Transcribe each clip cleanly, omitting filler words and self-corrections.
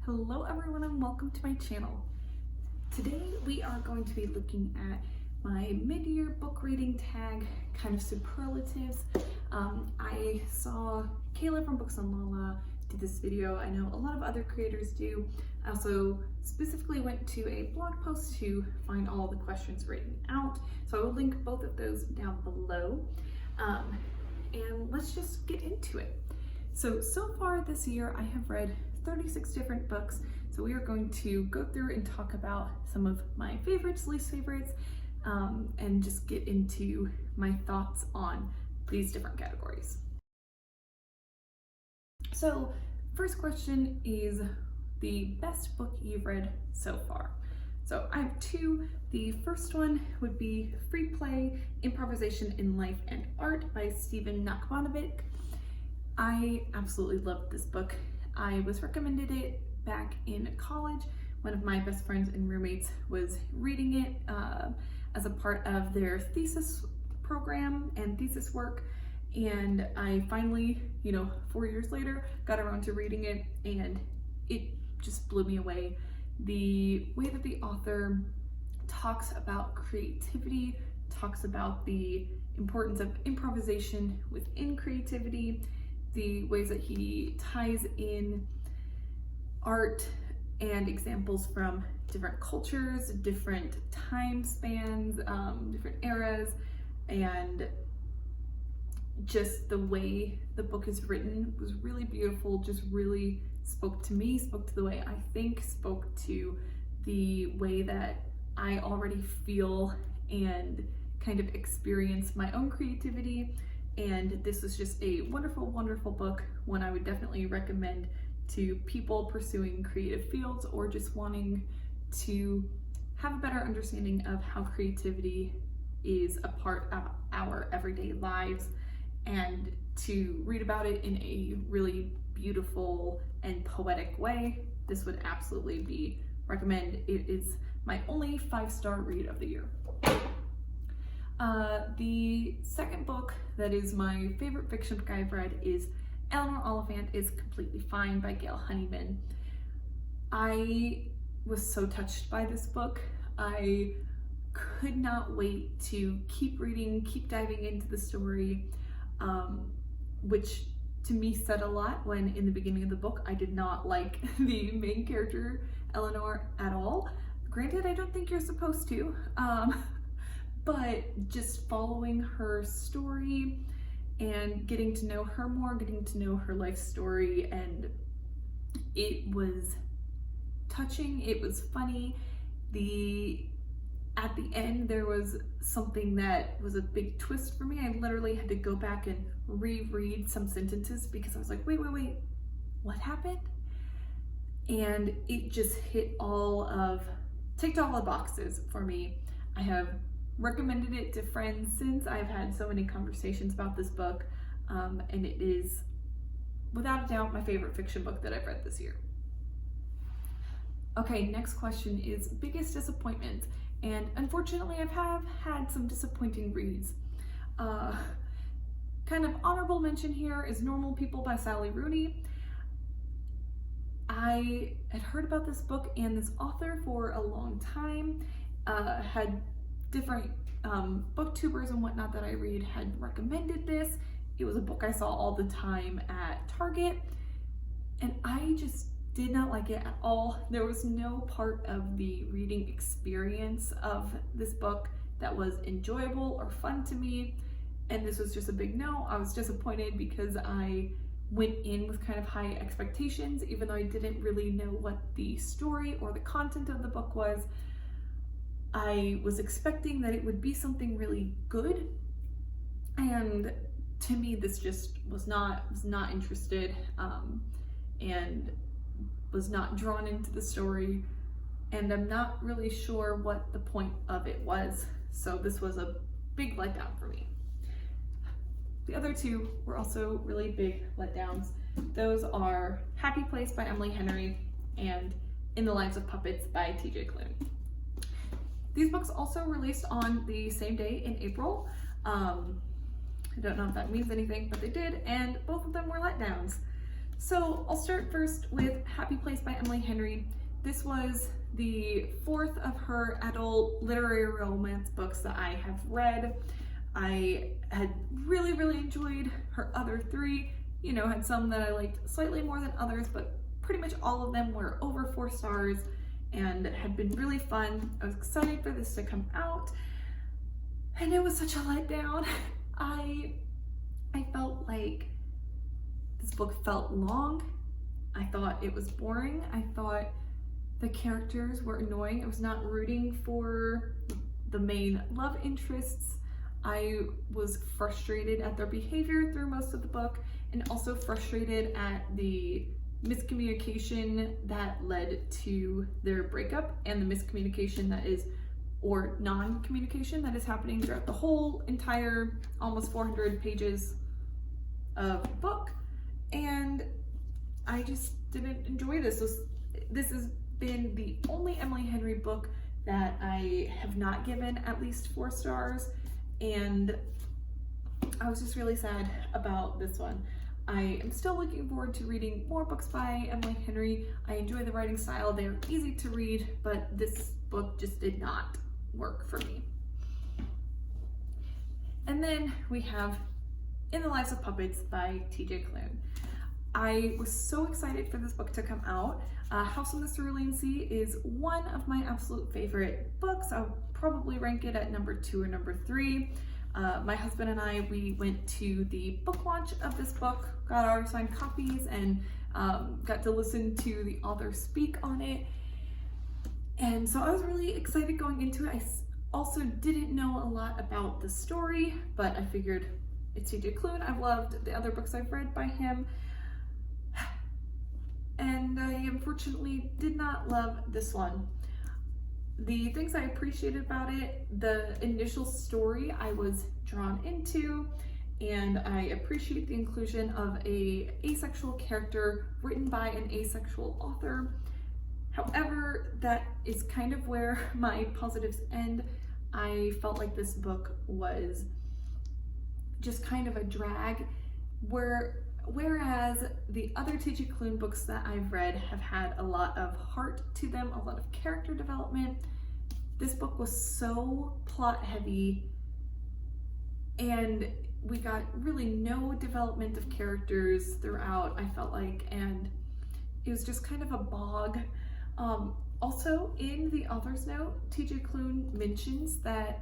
Hello everyone and welcome to my channel. Today we are going to be looking at my mid-year book reading tag, kind of superlatives. I saw Kayla from Books on Lala did this video. I know a lot of other creators do. I also specifically went to a blog post to find all the questions written out. So I will link both of those down below. And let's just get into it. So far this year I have read 36 different books. So we are going to go through and talk about some of my favorites, least favorites, and just get into my thoughts on these different categories. So first question is the best book you've read so far. So I have two. The first one would be Free Play, Improvisation in Life and Art by Nachmanovich. I absolutely loved this book. I was recommended it back in college. One of my best friends and roommates was reading it as a part of their thesis program and thesis work. And I finally, 4 years later, got around to reading it and it just blew me away. The way that the author talks about creativity, talks about the importance of improvisation within creativity, the ways that he ties in art and examples from different cultures, different time spans, different eras, and just the way the book is written was really beautiful, just really spoke to me, spoke to the way I think, spoke to the way that I already feel and kind of experience my own creativity. And this is just a wonderful, wonderful book, one I would definitely recommend to people pursuing creative fields or just wanting to have a better understanding of how creativity is a part of our everyday lives and to read about it in a really beautiful and poetic way. This would absolutely be recommended. It is my only 5-star read of the year. The second book that is my favorite fiction book I've read is Eleanor, Oliphant is Completely Fine by Gail Honeymann. I was so touched by this book. I could not wait to keep reading, keep diving into the story, which to me said a lot when in the beginning of the book I did not like the main character, Eleanor, at all. Granted, I don't think you're supposed to, but just following her story and getting to know her more, getting to know her life story, and it was touching, it was funny. At the end, there was something that was a big twist for me. I literally had to go back and reread some sentences because I was like, wait, what happened? And it just ticked all the boxes for me. I have recommended it to friends since. I've had so many conversations about this book, and it is without a doubt my favorite fiction book that I've read this year. Okay, next question is biggest disappointment, and unfortunately I have had some disappointing reads. Kind of honorable mention here is Normal People by Rooney. I had heard about this book and this author for a long time, had different booktubers and whatnot that I read had recommended this. It was a book I saw all the time at Target, and I just did not like it at all. There was no part of the reading experience of this book that was enjoyable or fun to me, and this was just a big no. I was disappointed because I went in with kind of high expectations, even though I didn't really know what the story or the content of the book was. I was expecting that it would be something really good, and to me this just was not interested, and was not drawn into the story, and I'm not really sure what the point of it was, so this was a big letdown for me. The other two were also really big letdowns. Those are Happy Place by Emily Henry and In the Lives of Puppets by TJ Klune. These books also released on the same day in April. I don't know if that means anything, but they did, and both of them were letdowns. So I'll start first with Happy Place by Emily Henry. This was the fourth of her adult literary romance books that I have read. I had really enjoyed her other three. You know, had some that I liked slightly more than others, but pretty much all of them were over 4 stars and had been really fun. I was excited for this to come out, and it was such a letdown. I felt like this book felt long. I thought it was boring. I thought the characters were annoying. I was not rooting for the main love interests. I was frustrated at their behavior through most of the book, and also frustrated at the miscommunication that led to their breakup, and the miscommunication that is, or non-communication that is happening throughout the whole entire almost 400 pages of book. And I just didn't enjoy this. This has been the only Emily Henry book that I have not given at least 4 stars, and I was just really sad about this one. I am still looking forward to reading more books by Emily Henry. I enjoy the writing style. They're easy to read, but this book just did not work for me. And then we have In the Lives of Puppets by T.J. Klune. I was so excited for this book to come out. House on the Cerulean Sea is one of my absolute favorite books. I'll probably rank it at number 2 or number 3. My husband and I, we went to the book launch of this book, got our signed copies, and got to listen to the author speak on it. And so I was really excited going into it. I also didn't know a lot about the story, but I figured it's T.J. Klune. I've loved the other books I've read by him. And I unfortunately did not love this one. The things I appreciated about it, the initial story I was drawn into, and I appreciate the inclusion of a asexual character written by an asexual author. However, that is kind of where my positives end. I felt like this book was just kind of a drag, whereas the other T.J. Klune books that I've read have had a lot of heart to them, a lot of character development. This book was so plot heavy, and we got really no development of characters throughout, I felt like, and it was just kind of a bog. Also, in the author's note, T.J. Klune mentions that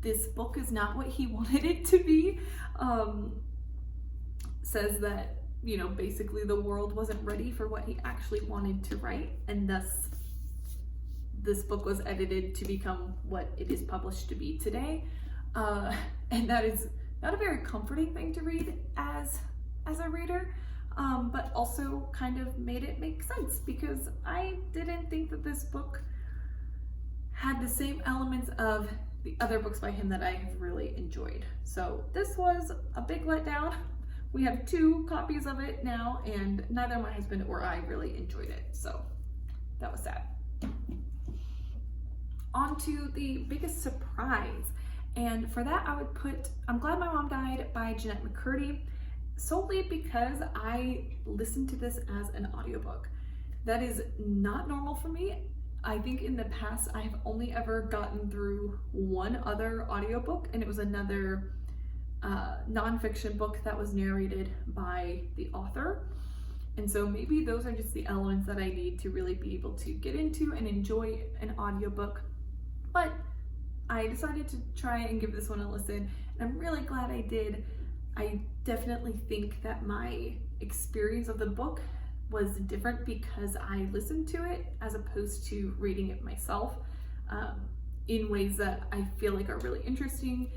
this book is not what he wanted it to be. Says that, you know, basically the world wasn't ready for what he actually wanted to write, and thus this book was edited to become what it is published to be today. And that is not a very comforting thing to read as a reader, but also kind of made it make sense, because I didn't think that this book had the same elements of the other books by him that I have really enjoyed. So this was a big letdown. We have 2 copies of it now, and neither my husband or I really enjoyed it, so that was sad. On to the biggest surprise, and for that I would put I'm Glad My Mom Died by Jeanette McCurdy, solely because I listened to this as an audiobook. That is not normal for me. I think in the past I have only ever gotten through one other audiobook, and it was another nonfiction book that was narrated by the author. And so maybe those are just the elements that I need to really be able to get into and enjoy an audiobook. But I decided to try and give this one a listen, and I'm really glad I did. I definitely think that my experience of the book was different because I listened to it as opposed to reading it myself, in ways that I feel like are really interesting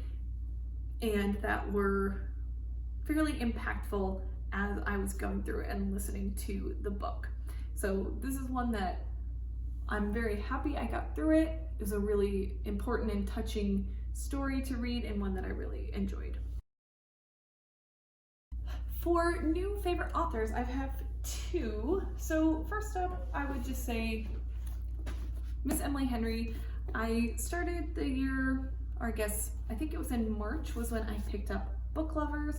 and that were fairly impactful as I was going through it and listening to the book. So this is one that I'm very happy I got through it. It was a really important and touching story to read, and one that I really enjoyed. For new favorite authors, I have 2. So first up, I would just say Miss Emily Henry. I started the year, or I think it was in March was when I picked up Book Lovers,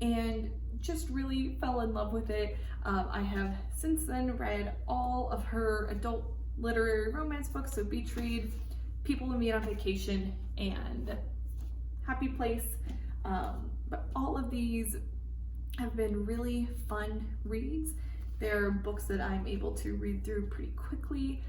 and just really fell in love with it. I have since then read all of her adult literary romance books, so Beach Read, People We Meet on Vacation, and Happy Place. But all of these have been really fun reads. They're books that I'm able to read through pretty quickly.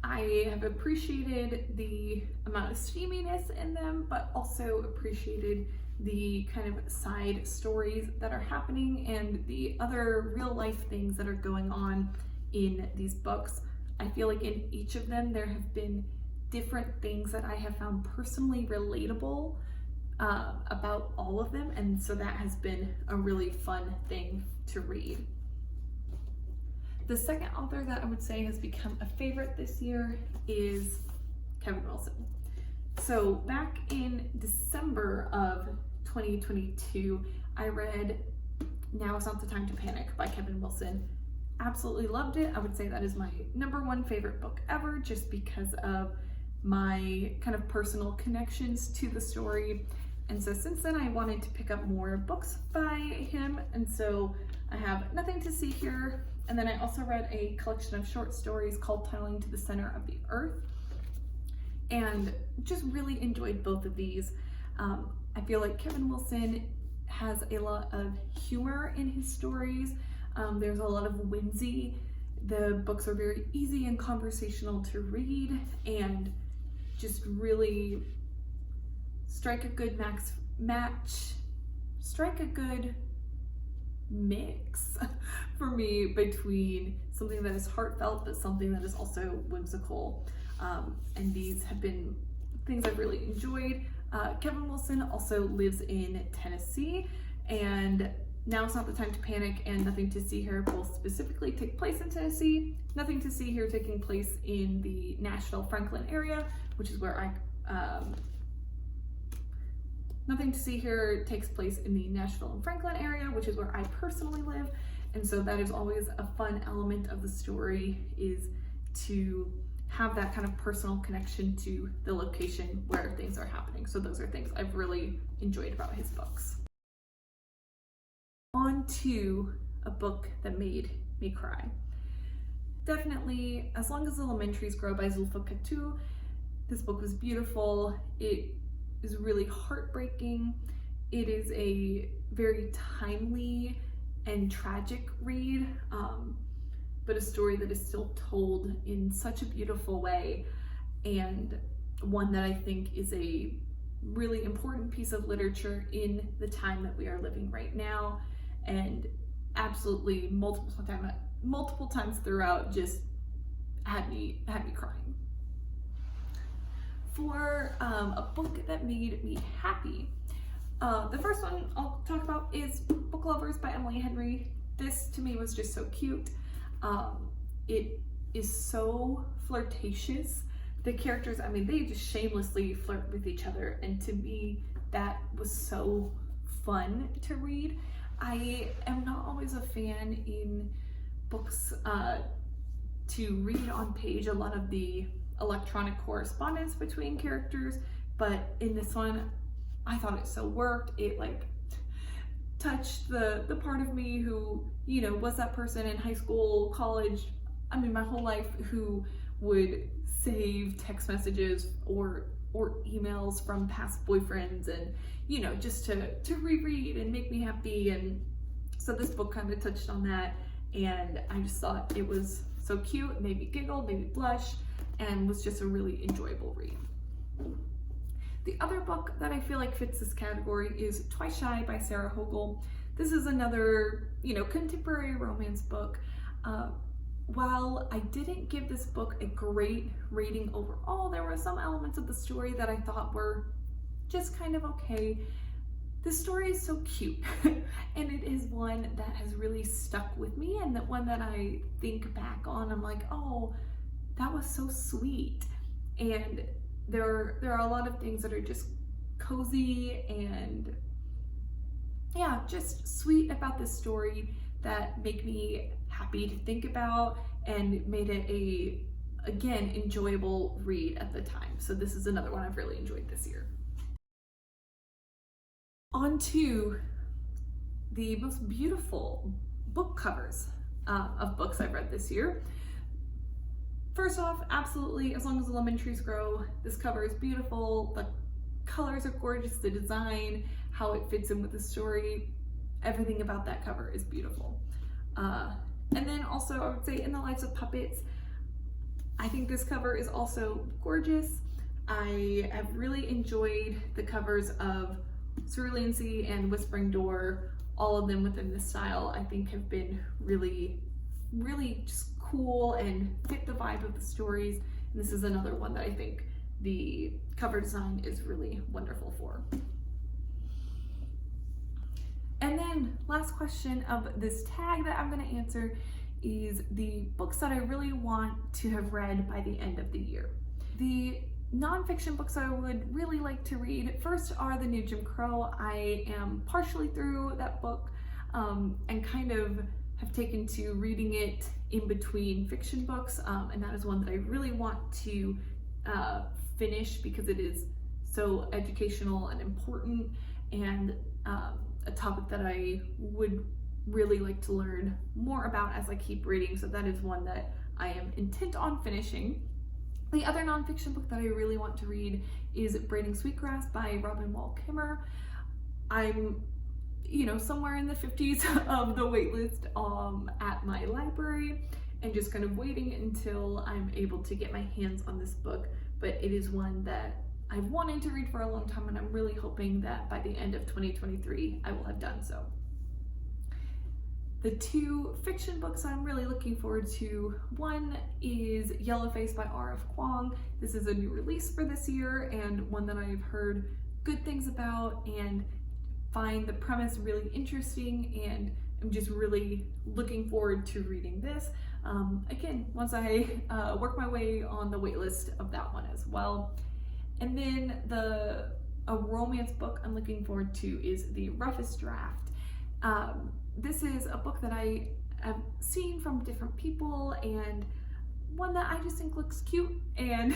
I have appreciated the amount of steaminess in them, but also appreciated the kind of side stories that are happening and the other real life things that are going on in these books. I feel like in each of them there have been different things that I have found personally relatable about all of them, and so that has been a really fun thing to read. The second author that I would say has become a favorite this year is Kevin Wilson. So back in December of 2022, I read Now Is Not the Time to Panic by Kevin Wilson. Absolutely loved it. I would say that is my #1 favorite book ever, just because of my kind of personal connections to the story. And so since then I wanted to pick up more books by him, and so I have Nothing to See Here, and then I also read a collection of short stories called Tunneling to the Center of the Earth, and just really enjoyed both of these. I feel like Kevin Wilson has a lot of humor in his stories. There's a lot of whimsy. The books are very easy and conversational to read, and just really strike a good mix for me between something that is heartfelt but something that is also whimsical. And these have been things I've really enjoyed. Kevin Wilson also lives in Tennessee, and Now Is Not the Time to Panic and Nothing to See Here both specifically take place in Tennessee. Nothing to See Here taking place in the Nashville-Franklin area, which is where Nothing to See Here takes place in the Nashville and Franklin area, which is where I personally live. And so that is always a fun element of the story, is to have that kind of personal connection to the location where things are happening. So those are things I've really enjoyed about his books. On to a book that made me cry. Definitely As Long as Elementary Trees Grow by Zoulfa Katouh. This book was beautiful. It is really heartbreaking. It is a very timely and tragic read, but a story that is still told in such a beautiful way, and one that I think is a really important piece of literature in the time that we are living right now, and absolutely multiple times throughout just had me crying. For a book that made me happy, the first one I'll talk about is Book Lovers by Emily Henry. This to me was just so cute. It is so flirtatious. The characters, I mean, they just shamelessly flirt with each other, and to me that was so fun to read. I am not always a fan in books to read on page a lot of the electronic correspondence between characters, but in this one I thought it so worked. It like touched the part of me who, you know, was that person in high school, college, I mean my whole life, who would save text messages or emails from past boyfriends, and you know, just to reread and make me happy. And so this book kind of touched on that, and I just thought it was so cute. It made me giggle, made me blush, and was just a really enjoyable read. The other book that I feel like fits this category is Twice Shy by Sarah Hogle. This is another, you know, contemporary romance book. While I didn't give this book a great rating overall, there were some elements of the story that I thought were just kind of okay. This story is so cute, and it is one that has really stuck with me, and that one that I think back on, I'm like, oh, that was so sweet. And there are a lot of things that are just cozy and yeah, just sweet about this story that make me happy to think about, and made it a, again, enjoyable read at the time. So this is another one I've really enjoyed this year. On to the most beautiful book covers of books I've read this year. First off, absolutely, As Long as the Lemon Trees Grow, this cover is beautiful, the colors are gorgeous, the design, how it fits in with the story, everything about that cover is beautiful. And then also I would say In the Lives of Puppets, I think this cover is also gorgeous. I have really enjoyed the covers of Cerulean Sea and Whispering Door. All of them within this style I think have been really, really just cool and fit the vibe of the stories. And this is another one that I think the cover design is really wonderful for. And then last question of this tag that I'm going to answer is the books that I really want to have read by the end of the year. The nonfiction books I would really like to read first are The New Jim Crow. I am partially through that book and kind of have taken to reading it in between fiction books, and that is one that I really want to finish because it is so educational and important, and a topic that I would really like to learn more about as I keep reading, so that is one that I am intent on finishing. The other nonfiction book that I really want to read is Braiding Sweetgrass by Robin Wall Kimmerer. I'm, somewhere in the 50s of the waitlist at my library, and just kind of waiting until I'm able to get my hands on this book, but it is one that I've wanted to read for a long time, and I'm really hoping that by the end of 2023 I will have done so. The two fiction books I'm really looking forward to, one is Yellowface by R.F. Kuong. This is a new release for this year and one that I've heard good things about and find the premise really interesting, and I'm just really looking forward to reading this. Again, once I work my way on the waitlist of that one as well. And then a romance book I'm looking forward to is The Roughest Draft. This is a book that I have seen from different people and one that I just think looks cute, and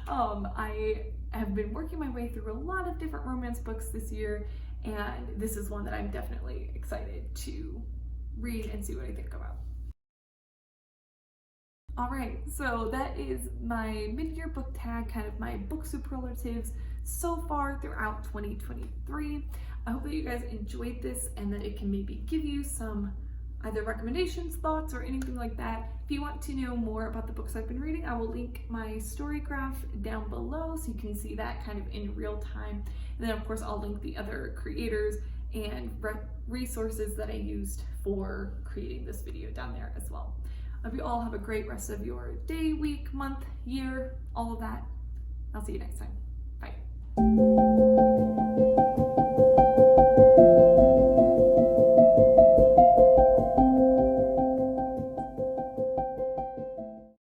I have been working my way through a lot of different romance books this year, and this is one that I'm definitely excited to read and see what I think about. All right, so that is my mid-year book tag, kind of my book superlatives so far throughout 2023. I hope that you guys enjoyed this and that it can maybe give you some either recommendations, thoughts, or anything like that. If you want to know more about the books I've been reading, I will link my story graph down below so you can see that kind of in real time. And then of course I'll link the other creators and resources that I used for creating this video down there as well. I hope you all have a great rest of your day, week, month, year, all of that. I'll see you next time.